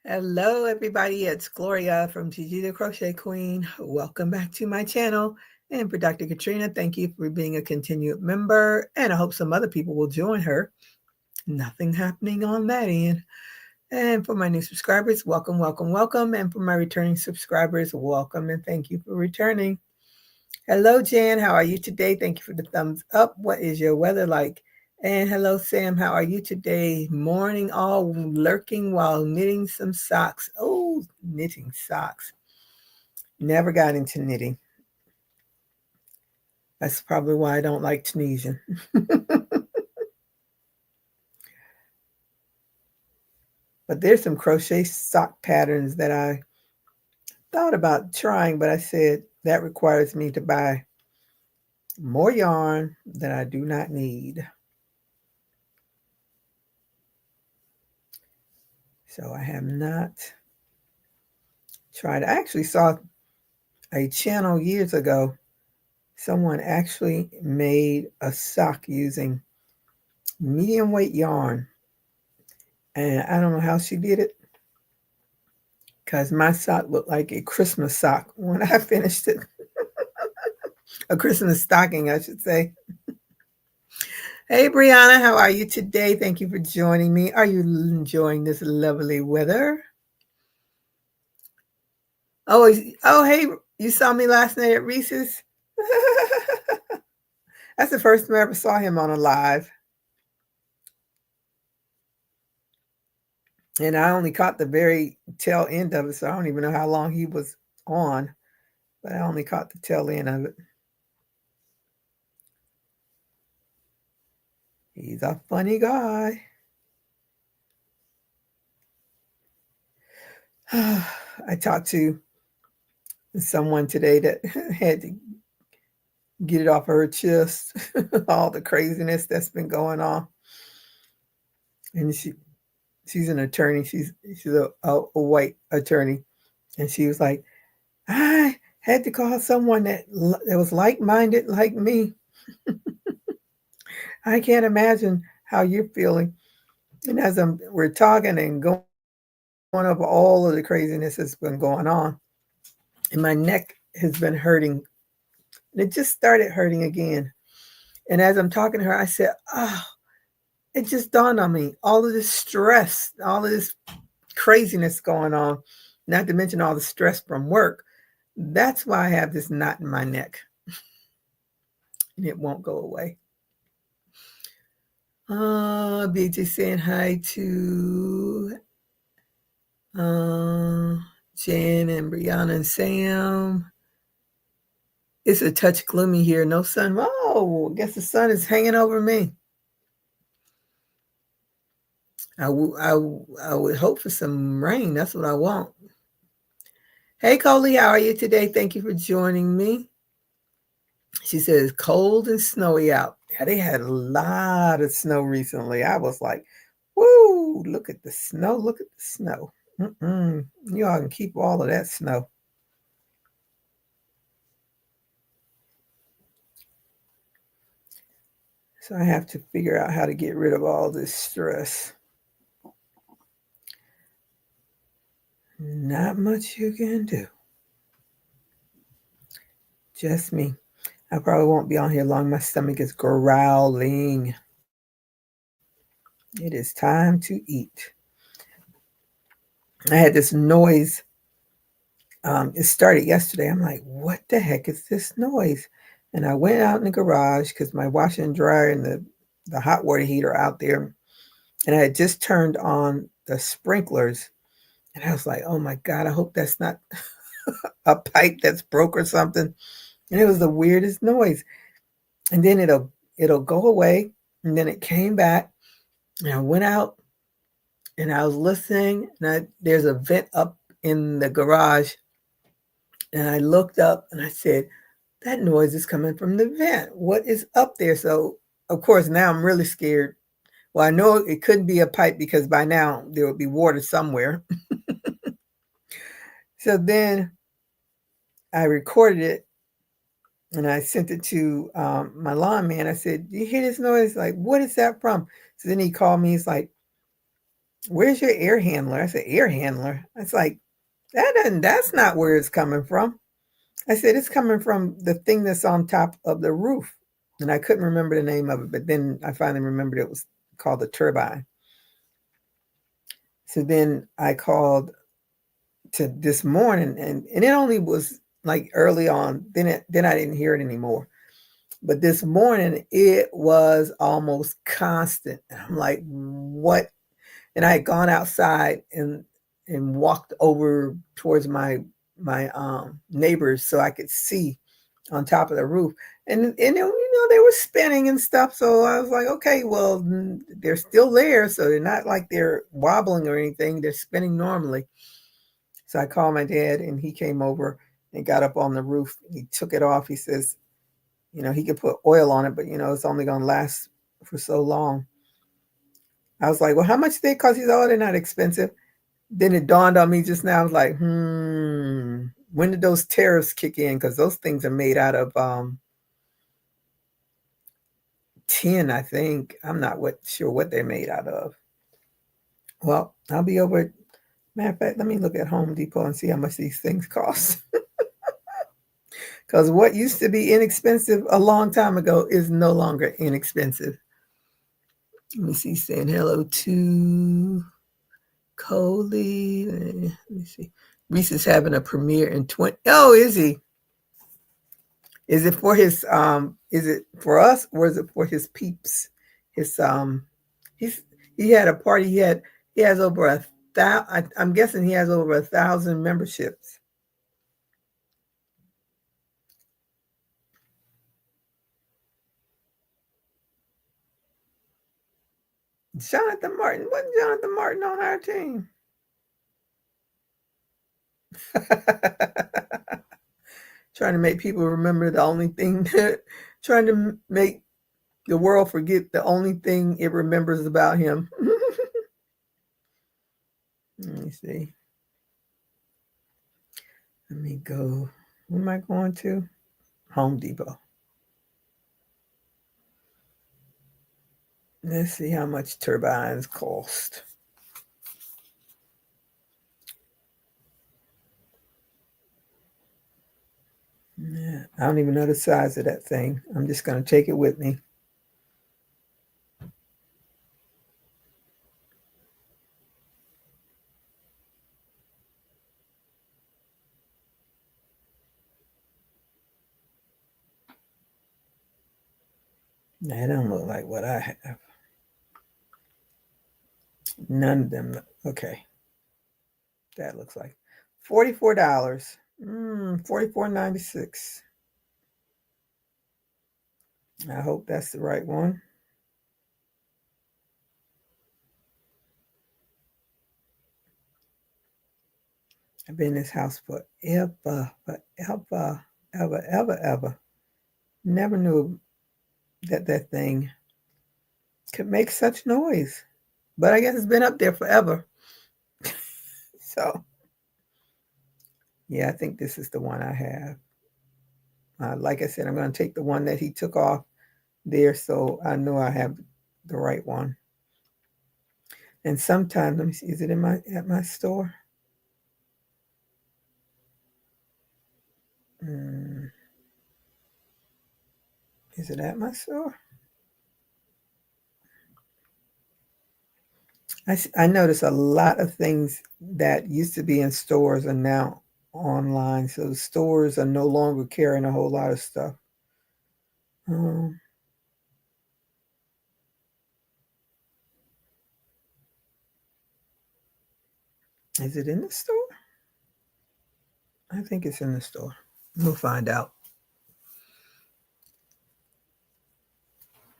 Hello, everybody. It's Gloria from Gigi the Crochet Queen. Welcome back to my channel. And for Dr. Katrina, thank you for being a continued member. And I hope some other people will join her. Nothing happening on that end. And for my new subscribers, welcome, welcome, welcome. And for my returning subscribers, welcome and thank you for returning. Hello, Jan. How are you today? Thank you for the thumbs up. What is your weather like? And hello, Sam. How are you today? Morning, all lurking while knitting some socks. Oh, knitting socks. Never got into knitting. That's probably why I don't like Tunisian. But there's some crochet sock patterns that I thought about trying, but I said that requires me to buy more yarn that I do not need. So I have not tried. I actually saw a channel years ago. Someone actually made a sock using medium weight yarn. And I don't know how she did it, because my sock looked like a Christmas sock when I finished it. A Christmas stocking, I should say. Hey, Brianna, how are you today? Thank you for joining me. Are you enjoying this lovely weather? Oh, hey, you saw me last night at Reese's? That's the first time I ever saw him on a live. And I only caught the very tail end of it, so I don't even know how long he was on. But I only caught the tail end of it. He's a funny guy. I talked to someone today that had to get it off of her chest, all the craziness that's been going on. And she's an attorney. She's a white attorney. And she was like, I had to call someone that was like-minded like me. I can't imagine how you're feeling. And as we're talking and going over all of the craziness that's been going on, and my neck has been hurting. And it just started hurting again. And as I'm talking to her, I said, oh, it just dawned on me. All of this stress, all of this craziness going on, not to mention all the stress from work. That's why I have this knot in my neck. And it won't go away. BJ saying hi to Jan and Brianna and Sam. It's a touch gloomy here. No sun. Oh, I guess the sun is hanging over me. I would hope for some rain. That's what I want. Hey, Coley, how are you today? Thank you for joining me. She says, cold and snowy out. Yeah, they had a lot of snow recently. I was like, woo, look at the snow. Look at the snow. You all can keep all of that snow. So I have to figure out how to get rid of all this stress. Not much you can do. Just me. I probably won't be on here long. My stomach is growling. It is time to eat. I had this noise. It started yesterday. I'm like, what the heck is this noise? And I went out in the garage because my washer and dryer and the hot water heater out there. And I had just turned on the sprinklers. And I was like, oh my God, I hope that's not a pipe that's broke or something. And it was the weirdest noise. And then it'll go away. And then it came back. And I went out and I was listening. And there's a vent up in the garage. And I looked up and I said, that noise is coming from the vent. What is up there? So, of course, now I'm really scared. Well, I know it couldn't be a pipe because by now there would be water somewhere. So then I recorded it and I sent it to my lawn man. I said, do you hear this noise? Like, what is that from? So then he called me. He's like, where's your air handler? I said, air handler? It's like, that's not where it's coming from. I said, it's coming from the thing that's on top of the roof. And I couldn't remember the name of it, but then I finally remembered it was called the turbine. So then I called to this morning, and it only was like early on. Then I didn't hear it anymore. But this morning it was almost constant. And I'm like, what? And I had gone outside and walked over towards my neighbors so I could see on top of the roof. And they were spinning and stuff. So I was like, okay, well, they're still there. So they're not like they're wobbling or anything. They're spinning normally. So I called my dad, and he came over and got up on the roof. He took it off. He says, he could put oil on it, but, it's only going to last for so long. I was like, well, how much did they cost? He said, oh, they're not expensive. Then it dawned on me just now. I was like, when did those tariffs kick in? Because those things are made out of tin, I think. I'm not sure what they're made out of. Well, I'll be over. Matter of fact, let me look at Home Depot and see how much these things cost. Because what used to be inexpensive a long time ago is no longer inexpensive. Let me see, saying hello to Coley. Let me see. Reese is having a premiere in 20. Oh, is he? Is it for his is it for us, or is it for his peeps? His he had a party. He has over 1,000. I'm guessing he has over 1,000 memberships. Jonathan Martin. Wasn't Jonathan Martin on our team? Trying to make people remember the only thing trying to make the world forget the only thing it remembers about him. Let me see. Let me go. Where am I going to? Home Depot. Let's see how much turbines cost. Yeah, I don't even know the size of that thing. I'm just going to take it with me. That don't look like what I have. None of them. Okay. That looks like $44. $44.96. I hope that's the right one. I've been in this house forever. Ever. Never knew that thing could make such noise. But I guess it's been up there forever. So, yeah, I think this is the one I have. Like I said, I'm going to take the one that he took off there, so I know I have the right one. And sometimes, let me see, is it at my store? Is it at my store? I notice a lot of things that used to be in stores are now online. So the stores are no longer carrying a whole lot of stuff. Is it in the store? I think it's in the store. We'll find out.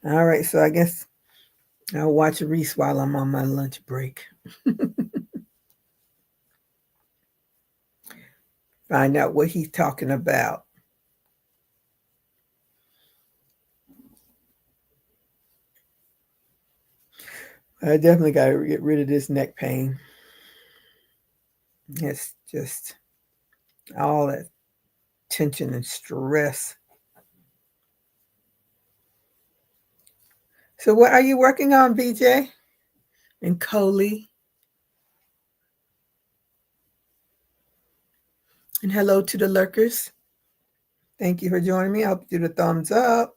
All right, so I guess I'll watch Reese while I'm on my lunch break. Find out what he's talking about. I definitely got to get rid of this neck pain. It's just all that tension and stress. So what are you working on, BJ? And Coley? And hello to the lurkers. Thank you for joining me. I hope you do the thumbs up.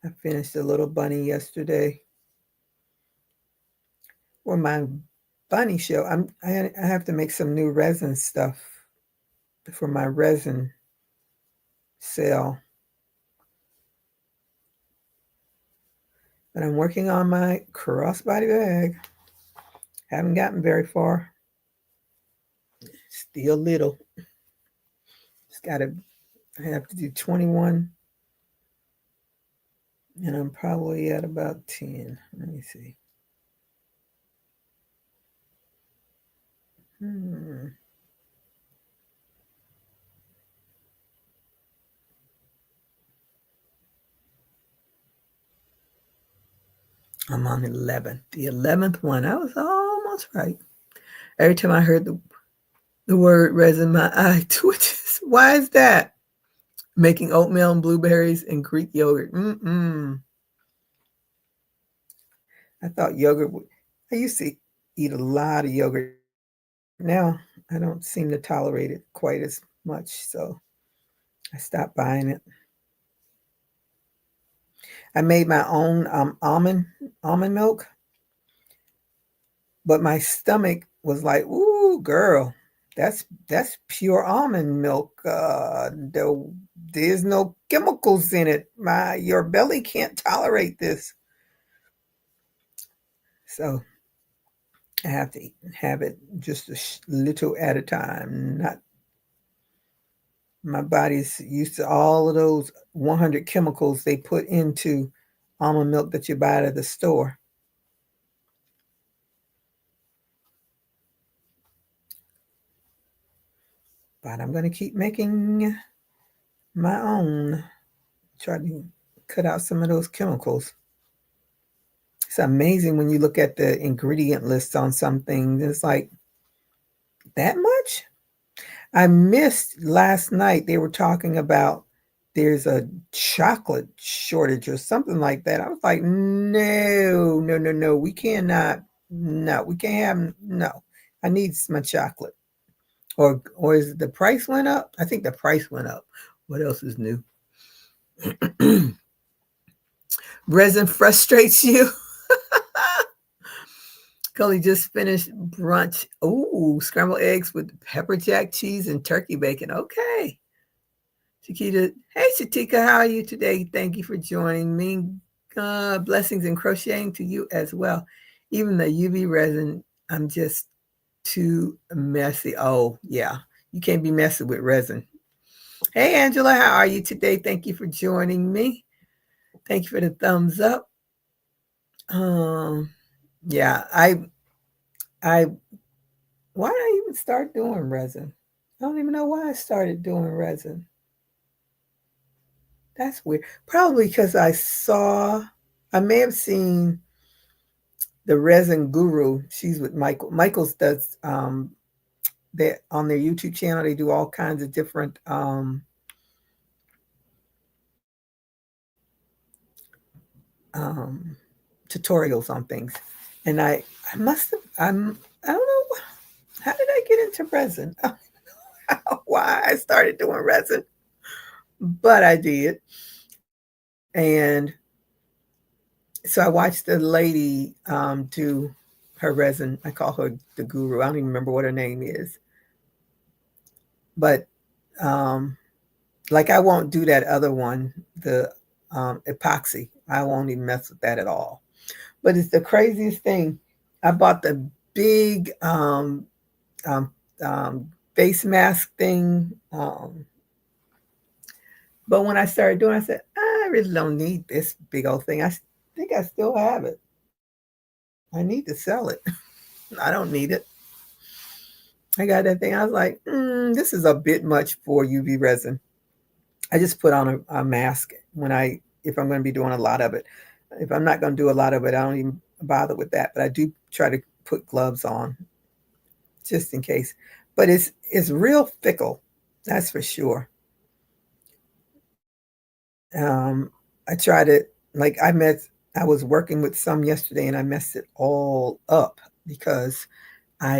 I finished a little bunny yesterday. For my bunny show, I have to make some new resin stuff for my resin sale. But I'm working on my crossbody bag. Haven't gotten very far. Still little. I have to do 21. And I'm probably at about 10. Let me see. I'm on 11. The 11th one. I was almost right. Every time I heard the word resin, my eye twitches. Why is that? Making oatmeal and blueberries and Greek yogurt. I thought yogurt would. I used to eat a lot of yogurt. Now I don't seem to tolerate it quite as much, so I stopped buying it. I made my own almond milk, but my stomach was like, "Ooh, girl, that's pure almond milk. There's no chemicals in it. Your belly can't tolerate this." So I have to have it just a little at a time. Not my body's used to all of those 100 chemicals they put into almond milk that you buy at the store. But I'm going to keep making my own. Try to cut out some of those chemicals. It's amazing when you look at the ingredient list on some things. It's like, that much? I missed last night. They were talking about there's a chocolate shortage or something like that. I was like, no, no, no, no. We cannot. No, we can't have. No, I need my chocolate. Or is the price went up? I think the price went up. What else is new? Resin frustrates you. Cully just finished brunch. Oh, scrambled eggs with pepper jack cheese and turkey bacon. Okay. Chiquita, hey Shatika, how are you today? Thank you for joining me. Blessings and crocheting to you as well. Even the UV resin, I'm just too messy. Oh, yeah. You can't be messy with resin. Hey Angela, how are you today? Thank you for joining me. Thank you for the thumbs up. Yeah, I why did I even start doing resin? I don't even know why I started doing resin. That's weird. Probably because I may have seen the resin guru. She's with Michael. Michael's does they on their YouTube channel. They do all kinds of different tutorials on things. And I must have. I don't know. How did I get into resin? I don't know why I started doing resin, but I did. And so I watched the lady do her resin. I call her the guru. I don't even remember what her name is. But like I won't do that other one, the epoxy. I won't even mess with that at all. But it's the craziest thing. I bought the big um, face mask thing. But when I started doing it, I said, I really don't need this big old thing. I think I still have it. I need to sell it. I don't need it. I got that thing. I was like, this is a bit much for UV resin. I just put on a mask if I'm going to be doing a lot of it. If I'm not going to do a lot of it, I don't even bother with that. But I do try to put gloves on just in case. But it's real fickle, that's for sure. I tried it. Like I met I was working with some yesterday and I messed it all up because I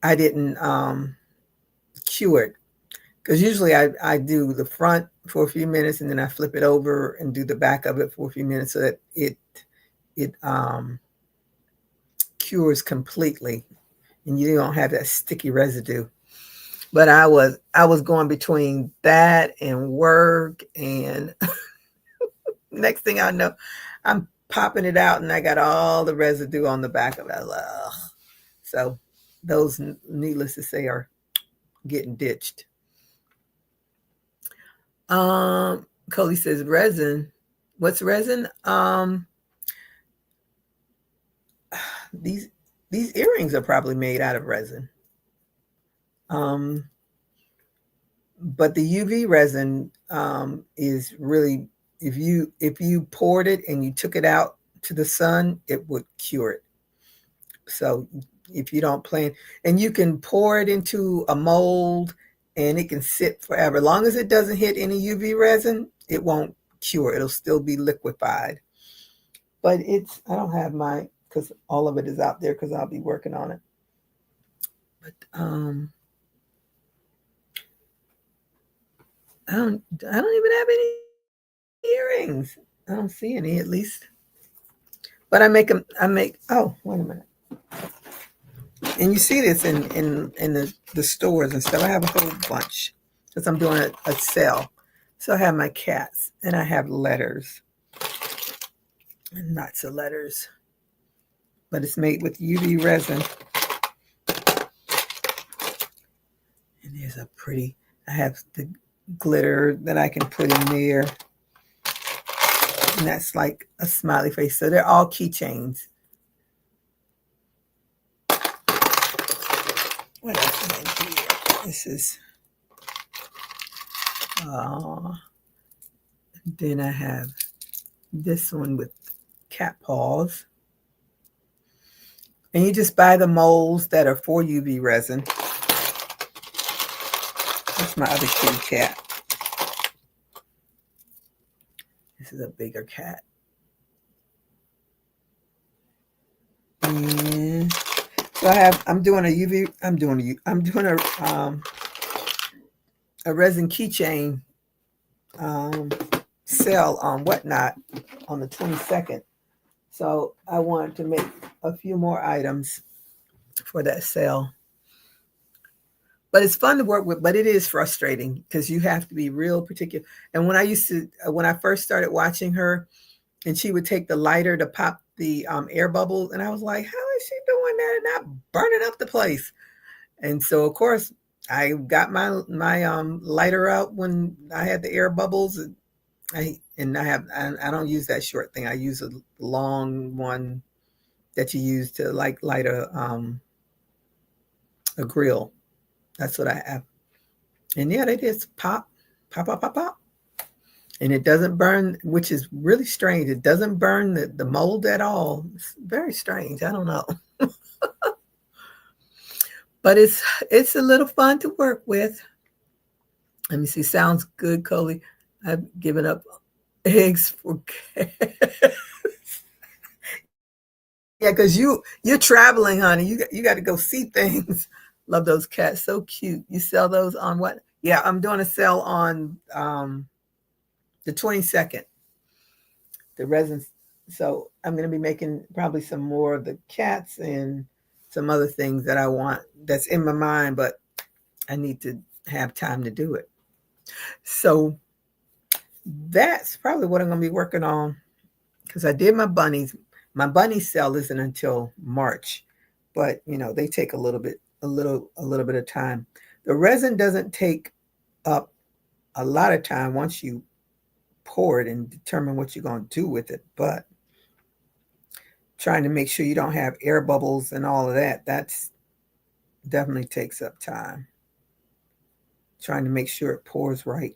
didn't cure it. Because usually I do the front for a few minutes and then I flip it over and do the back of it for a few minutes so that it cures completely and you don't have that sticky residue. But I was going between that and work, and next thing I know, I'm popping it out and I got all the residue on the back of it. Ugh. So those, needless to say, are getting ditched. Coley says resin. What's resin? These earrings are probably made out of resin. But the UV resin is really, if you poured it and you took it out to the sun, it would cure it. So if you don't plan, and you can pour it into a mold and it can sit forever. As long as it doesn't hit any UV resin, it won't cure. It'll still be liquefied. But I don't have my, because all of it is out there because I'll be working on it. But I don't even have any earrings. I don't see any, at least. But I make them. Oh, wait a minute. And you see this in the stores and stuff. I have a whole bunch because I'm doing a sale. So I have my cats and I have letters and lots of letters. But it's made with UV resin. And there's a pretty. I have the glitter that I can put in there. And that's like a smiley face. So they're all keychains. What else is in here? This is, then I have this one with cat paws. And you just buy the molds that are for UV resin. That's my other kitty cat. This is a bigger cat. And so I'm doing a resin keychain sale on Whatnot on the 22nd. So I wanted to make a few more items for that sale. But it's fun to work with, but it is frustrating because you have to be real particular. And when I first started watching her, and she would take the lighter to pop the air bubbles, and I was like, how is she doing that and not burning up the place? And so, of course, I got my lighter out when I had the air bubbles. I don't use that short thing. I use a long one that you use to like light a grill. That's what I have. And yeah, they just pop, pop, pop, pop, pop. And it doesn't burn, which is really strange. It doesn't burn the mold at all. It's very strange. I don't know. But it's a little fun to work with. Let me see. Sounds good, Coley. I've given up eggs for cats. Yeah, because you're traveling, honey. You got to go see things. Love those cats. So cute. You sell those on what? Yeah, I'm doing a sale on the 22nd. The resin. So I'm going to be making probably some more of the cats and some other things that I want that's in my mind, but I need to have time to do it. So that's probably what I'm going to be working on because I did my bunnies. My bunny sale isn't until March, but they take a little bit of time. The resin doesn't take up a lot of time once you pour it and determine what you're going to do with it, but trying to make sure you don't have air bubbles and all of that's definitely takes up time. Trying to make sure it pours right.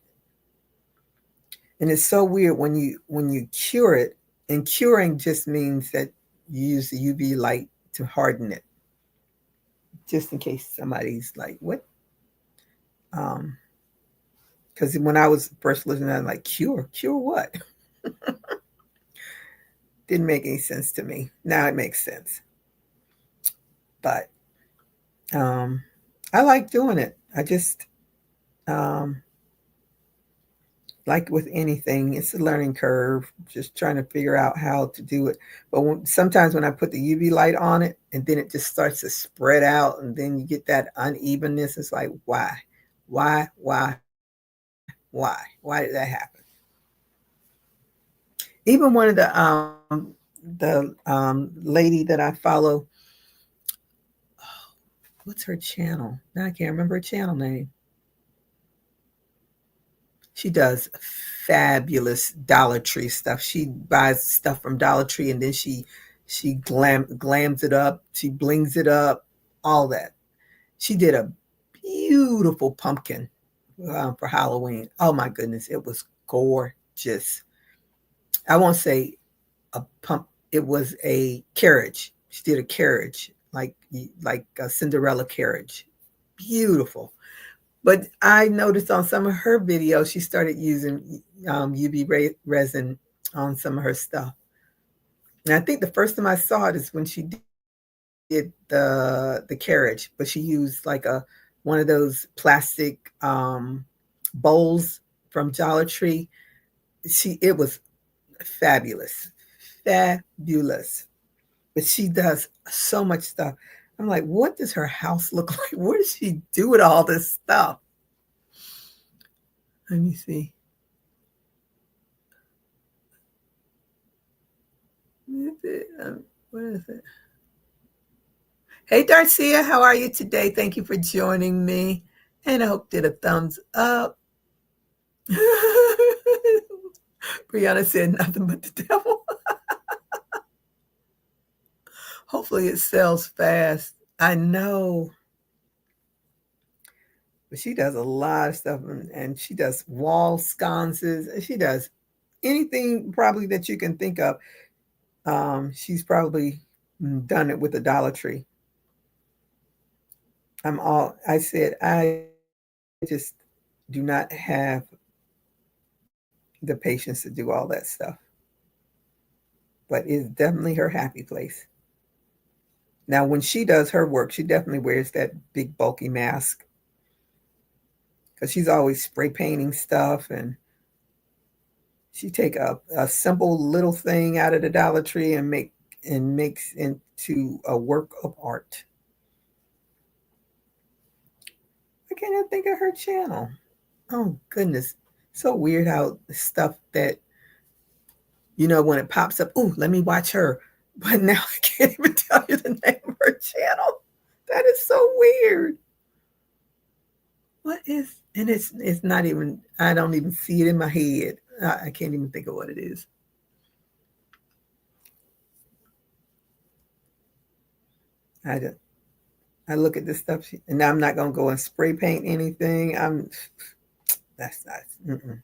And it's so weird when you cure it, and curing just means that you use the UV light to harden it. Just in case somebody's like, what? Because when I was first listening, I'm like, cure what? Didn't make any sense to me. Now it makes sense. But I like doing it. I just, um, like with anything, it's a learning curve, just trying to figure out how to do it. But sometimes when I put the UV light on it and then it just starts to spread out and then you get that unevenness, it's like, why? Why did that happen? Even one of the lady that I follow, what's her channel? Now I can't remember her channel name. She does fabulous Dollar Tree stuff. She buys stuff from Dollar Tree and then she glams it up, she blings it up, all that. She did a beautiful pumpkin for Halloween. Oh my goodness, it was gorgeous. I won't say a pump. It was a carriage. She did a carriage like a Cinderella carriage. Beautiful. But I noticed on some of her videos, she started using UV resin on some of her stuff. And I think the first time I saw it is when she did the carriage, but she used like a one of those plastic bowls from Dollar Tree. It was fabulous, fabulous. But she does so much stuff. I'm like, what does her house look like? What does she do with all this stuff? Let me see. What is it? Hey, Darcia, how are you today? Thank you for joining me. And I hope did a thumbs up. Brianna said nothing but the devil. Hopefully it sells fast. I know. But she does a lot of stuff and she does wall sconces. She does anything probably that you can think of. She's probably done it with a Dollar Tree. I said, I just do not have the patience to do all that stuff. But it's definitely her happy place. Now, when she does her work, she definitely wears that big bulky mask because she's always spray painting stuff, and she take a simple little thing out of the Dollar Tree and makes into a work of art. I can't even think of her channel. Oh goodness, so weird how stuff that when it pops up. Oh, let me watch her, but now I can't even tell you the name of her channel. That is so weird. What is? And it's not even. I don't even see it in my head. I can't even think of what it is. I just, I look at this stuff, and I'm not gonna go and spray paint anything. That's not. Mm-mm.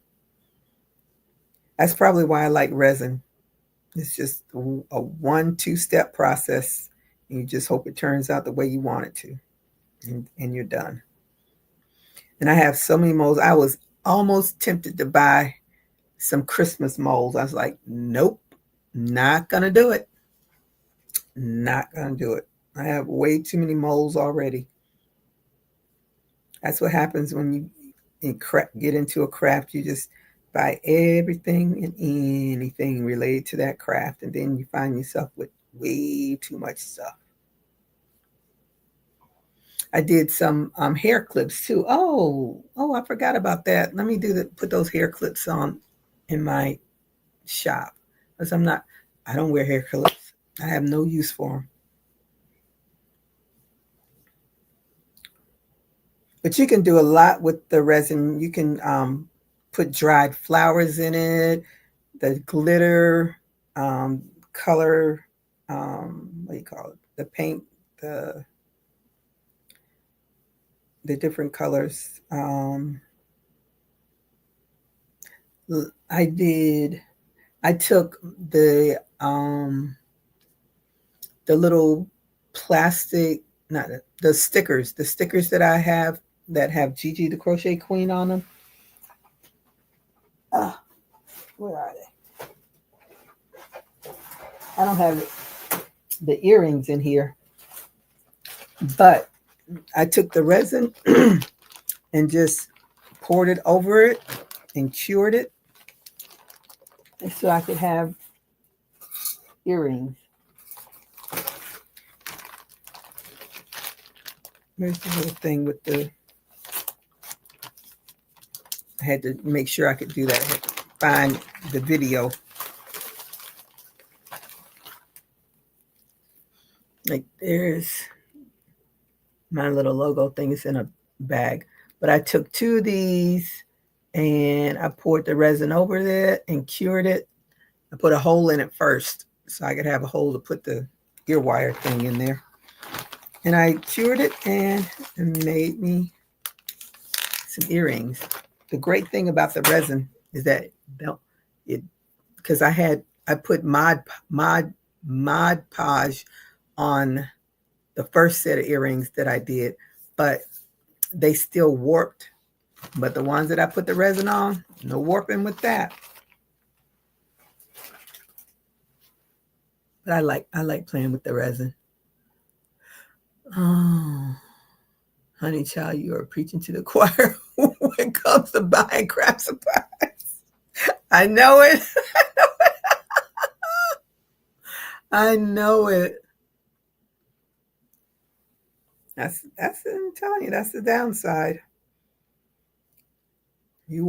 That's probably why I like resin. It's just a 1-2 step process, and you just hope it turns out the way you want it to, and you're done. And I have so many molds. I was almost tempted to buy some Christmas molds. I was like, nope, not gonna do it. Not gonna do it. I have way too many molds already. That's what happens when get into a craft. You just buy everything and anything related to that craft, and then you find yourself with way too much stuff. I did some hair clips too. Oh, I forgot about that. Let me put those hair clips on in my shop because I don't wear hair clips. I have no use for them. But you can do a lot with the resin. You can put dried flowers in it, the glitter, color, what do you call it? The paint, the the different colors. I did. I took the little plastic, not the stickers that I have that have Gigi the Crochet Queen on them. Ah, where are they? I don't have the earrings in here, but I took the resin and just poured it over it and cured it so I could have earrings. Here's the little thing with the, I had to make sure I could do that. I had to find the video. Like there's my little logo thing is in a bag. But I took 2 of these and I poured the resin over it and cured it. I put a hole in it first so I could have a hole to put the ear wire thing in there. And I cured it and made me some earrings. The great thing about the resin is that it, because I put Mod Podge on the first set of earrings that I did, but they still warped. But the ones that I put the resin on, no warping with that. But I like playing with the resin. Oh, honey child, you are preaching to the choir when it comes to buying craft supplies. I know it. I know it. That's I'm telling you, that's the downside. You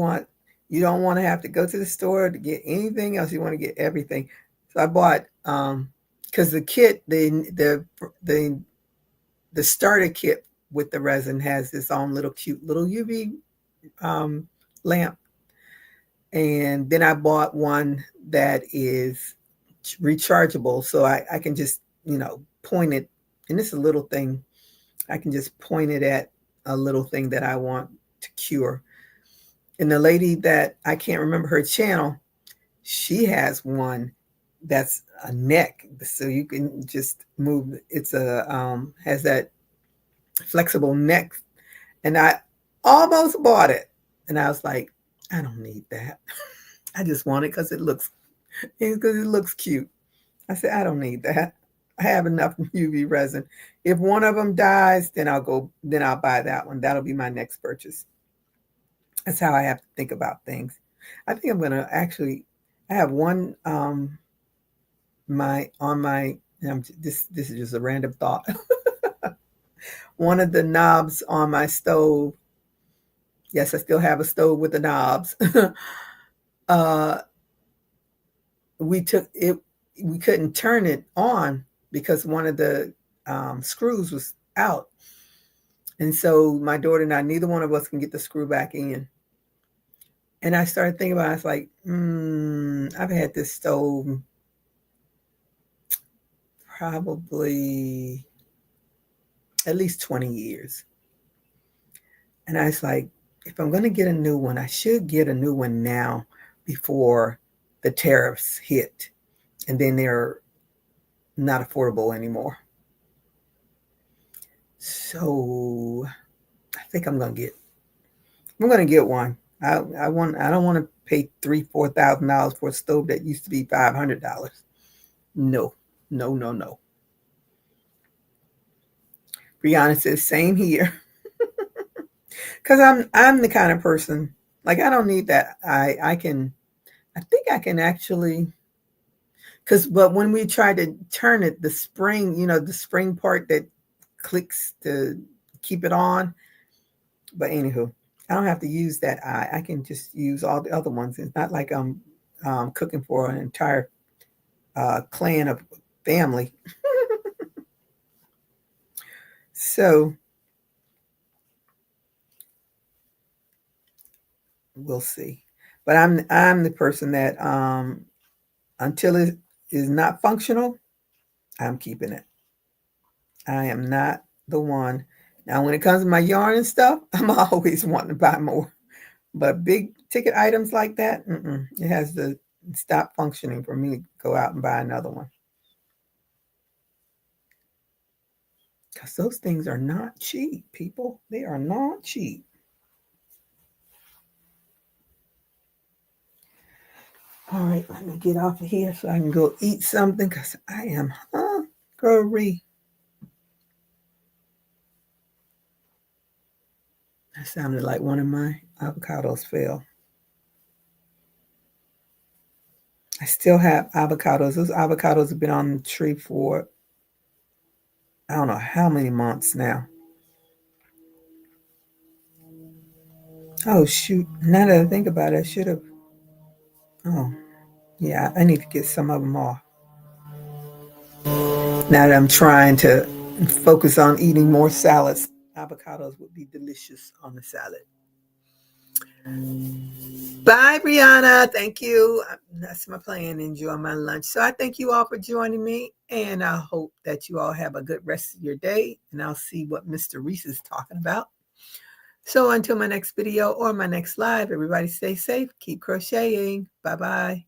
don't want to have to go to the store to get anything else. You want to get everything. So I bought because the kit, the starter kit with the resin has this own little cute little UV lamp. And then I bought one that is rechargeable, so I can just, point it, and it's a little thing. I can just point it at a little thing that I want to cure. And the lady that, I can't remember her channel, she has one that's a neck, so you can just move. It's has that flexible neck, and I almost bought it, and I was like, I don't need that. I just want it because it looks cute. I said, I don't need that. I have enough UV resin. If one of them dies, then I'll buy that one. That'll be my next purchase. That's how I have to think about things. I think I'm gonna actually. I have one this is just a random thought. One of the knobs on my stove. Yes, I still have a stove with the knobs. We couldn't turn it on because one of the screws was out. And so my daughter and I, neither one of us can get the screw back in. And I started thinking about it. I was like, I've had this stove probably at least 20 years. And I was like, if I'm going to get a new one, I should get a new one now before the tariffs hit. And then they're not affordable anymore. So I think I'm going to get one. I don't want to pay $3,000-$4,000 for a stove that used to be $500. No. Brianna says, same here. Because I'm the kind of person, like, I don't need that. I think I can actually, but when we try to turn it, the spring, the spring part that clicks to keep it on. But anywho, I don't have to use that eye. I can just use all the other ones. It's not like I'm cooking for an entire clan of family. So we'll see. But I'm the person that until it is not functional, I'm keeping it. I am not the one. Now, when it comes to my yarn and stuff, I'm always wanting to buy more. But big ticket items like that, it has to stop functioning for me to go out and buy another one. Because those things are not cheap, people. They are not cheap. All right, let me get off of here so I can go eat something because I am hungry. That sounded like one of my avocados fell. I still have avocados. Those avocados have been on the tree for I don't know how many months now. Oh, shoot. Now that I think about it, I should have. Oh, yeah, I need to get some of them off. Now that I'm trying to focus on eating more salads, avocados would be delicious on the salad. Bye, Brianna. Thank you. That's my plan. Enjoy my lunch. So I thank you all for joining me, and I hope that you all have a good rest of your day. And I'll see what Mr. Reese is talking about. So until my next video or my next live, everybody stay safe. Keep crocheting. Bye-bye.